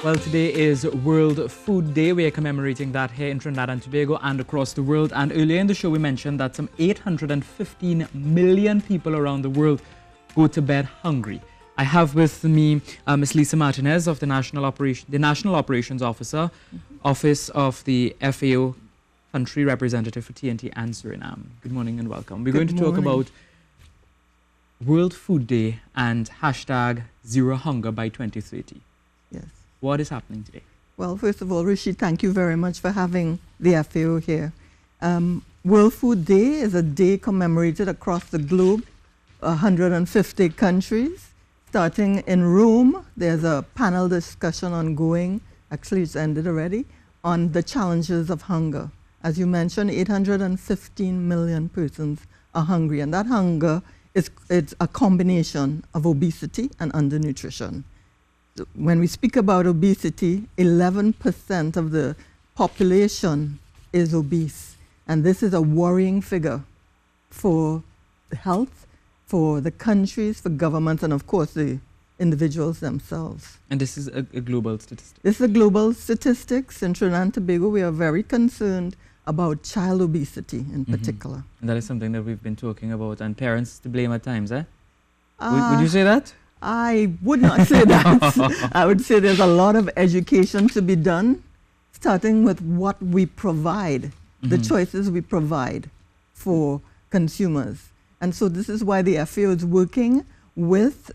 Well, today is World Food Day. We are commemorating that here in Trinidad and Tobago and across the world. And earlier in the show, we mentioned that some 815 million people around the world go to bed hungry. I have with me Ms. Lisa Martinez of the National Operations Officer, Office of the FAO Country Representative for TNT and Suriname. Good morning and welcome. We're going to talk about World Food Day and hashtag Zero Hunger by 2030. Yes. What is happening today? Well, first of all, Rishi, thank you very much for having the FAO here. World Food Day is a day commemorated across the globe, 150 countries. Starting in Rome, there's a panel discussion ongoing, actually it's ended already, on the challenges of hunger. As you mentioned, 815 million persons are hungry, and that hunger it's a combination of obesity and undernutrition. When we speak about obesity, 11% of the population is obese, and this is a worrying figure for health, for the countries, for governments, and of course the individuals themselves. And this is a global statistic? This is a global statistics. In Trinidad and Tobago, we are very concerned about child obesity in particular. And that is something that we've been talking about, and parents to blame at times, eh? Would you say that? I would not say that. I would say there's a lot of education to be done, starting with what we provide, the choices we provide for consumers. And so this is why the FAO is working with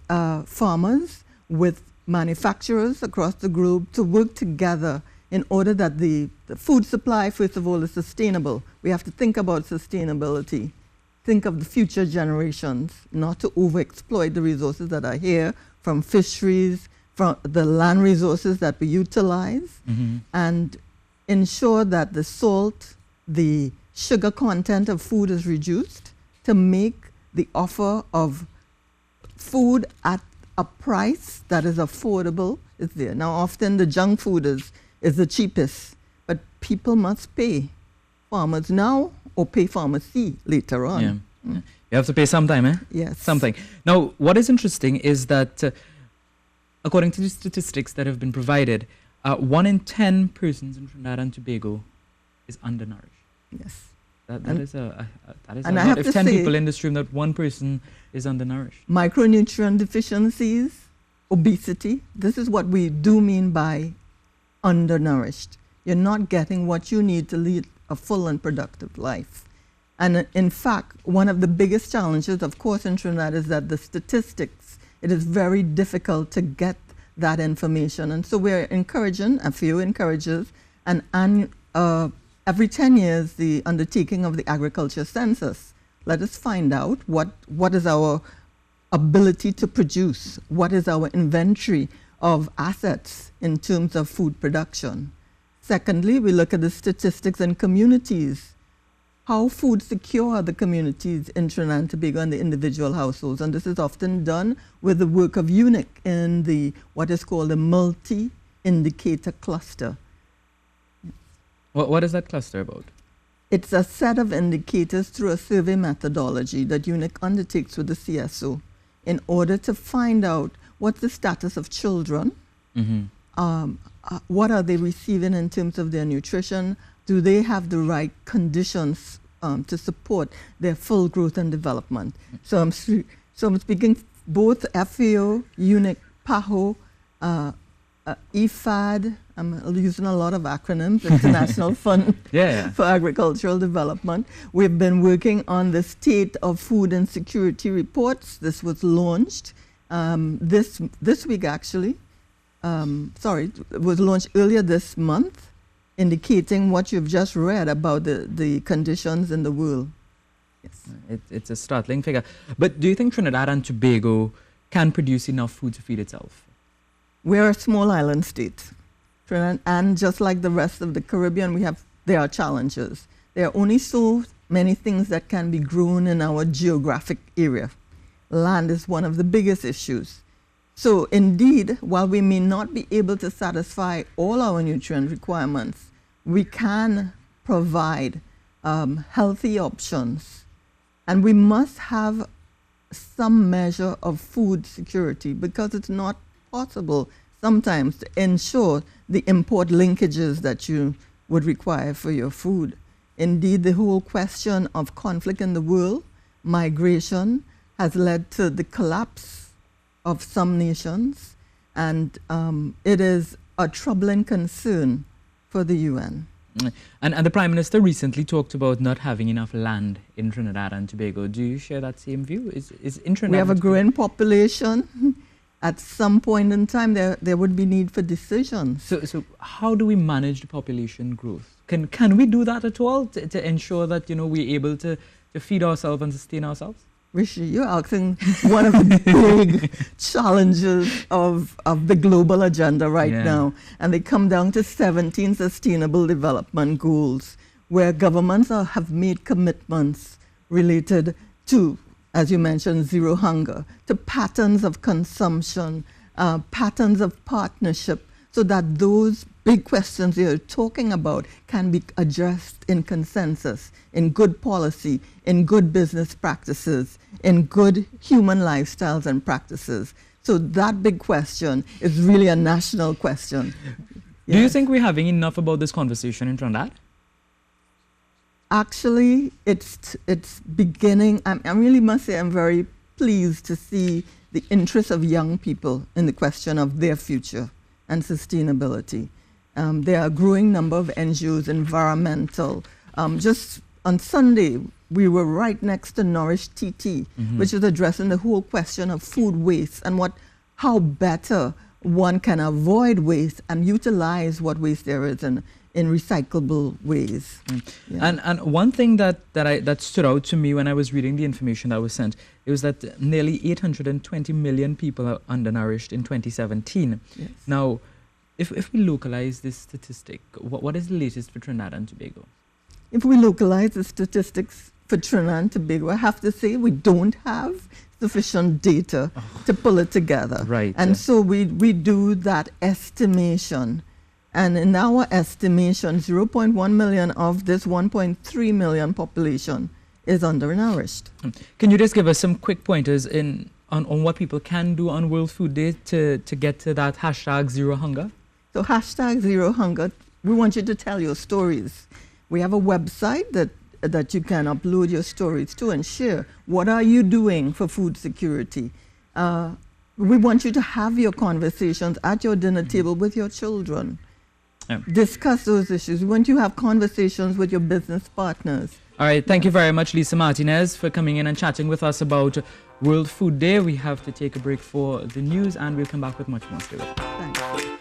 farmers, with manufacturers across the globe to work together in order that the food supply, first of all, is sustainable. We have to think about sustainability, think of the future generations, not to overexploit the resources that are here from fisheries, from the land resources that we utilize, and ensure that the salt, the sugar content of food is reduced, to make the offer of food at a price that is affordable is there. Now, often the junk food is the cheapest, but people must pay farmers now or pay pharmacy later on. Yeah. You have to pay sometime, eh? Yes. Something. Now, what is interesting is that according to the statistics that have been provided, 1 in 10 persons in Trinidad and Tobago is undernourished. Yes. That is a and I lot. have If to 10 say, people in this room, that one person is undernourished. Micronutrient deficiencies, obesity, this is what we do mean by undernourished. You're not getting what you need to lead a full and productive life. And in fact, one of the biggest challenges, of course, in Trinidad is that the statistics, it is very difficult to get that information. And so we're encouraging, FAO encourages, every 10 years, the undertaking of the agriculture census. Let us find out what is our ability to produce, what is our inventory of assets in terms of food production. Secondly, we look at the statistics in communities, how food secure the communities in Trinidad and Tobago and the individual households. And this is often done with the work of UNIC in what is called the multi-indicator cluster. What is that cluster about? It's a set of indicators through a survey methodology that UNIC undertakes with the CSO in order to find out what's the status of children, what are they receiving in terms of their nutrition, do they have the right conditions to support their full growth and development. So I'm speaking both FAO, UNIC, PAHO, IFAD, I'm using a lot of acronyms, International Fund for Agricultural Development. We've been working on the State of Food and Security reports. This was launched this week, actually. It was launched earlier this month, indicating what you've just read about the conditions in the world. Yes. It's a startling figure. But do you think Trinidad and Tobago can produce enough food to feed itself? We're a small island state. Trinidad, and just like the rest of the Caribbean, there are challenges. There are only so many things that can be grown in our geographic area. Land is one of the biggest issues. So indeed, while we may not be able to satisfy all our nutrient requirements, we can provide healthy options. And we must have some measure of food security because it's not possible sometimes to ensure the import linkages that you would require for your food. Indeed, the whole question of conflict in the world, migration, has led to the collapse of some nations, and it is a troubling concern for the UN. And the Prime Minister recently talked about not having enough land in Trinidad and Tobago. Do you share that same view? Is in Trinidad we have a growing population. At some point in time, there would be need for decisions. So how do we manage the population growth? Can we do that at all to ensure that we're able to feed ourselves and sustain ourselves? Rishi, you're asking one of the big challenges of the global agenda right now. And they come down to 17 Sustainable Development Goals, where governments have made commitments related to, as you mentioned, zero hunger, to patterns of consumption, patterns of partnership, so that those big questions you're talking about can be addressed in consensus, in good policy, in good business practices, in good human lifestyles and practices. So that big question is really a national question. Do you think we're having enough about this conversation in Trinidad? Actually, it's beginning. I really must say I'm very pleased to see the interest of young people in the question of their future and sustainability. There are a growing number of NGOs, environmental. Just on Sunday, we were right next to Nourish TT, which is addressing the whole question of food waste and how better one can avoid waste and utilize what waste there is in recyclable ways. Yeah. And one thing that stood out to me when I was reading the information that was sent, it was that nearly 820 million people are undernourished in 2017. Yes. Now, if we localize this statistic, what is the latest for Trinidad and Tobago? If we localize the statistics for Trinidad and Tobago, I have to say we don't have sufficient data to pull it together. Right. And so we do that estimation. And in our estimation, 0.1 million of this 1.3 million population is undernourished. Can you just give us some quick pointers on what people can do on World Food Day to get to that hashtag Zero Hunger? So hashtag Zero Hunger, we want you to tell your stories. We have a website that you can upload your stories to and share. What are you doing for food security? We want you to have your conversations at your dinner table with your children. Discuss those issues. We want you to have conversations with your business partners. All right. Thank you very much, Lisa Martinez, for coming in and chatting with us about World Food Day. We have to take a break for the news, and we'll come back with much more. Stay with us. Thanks.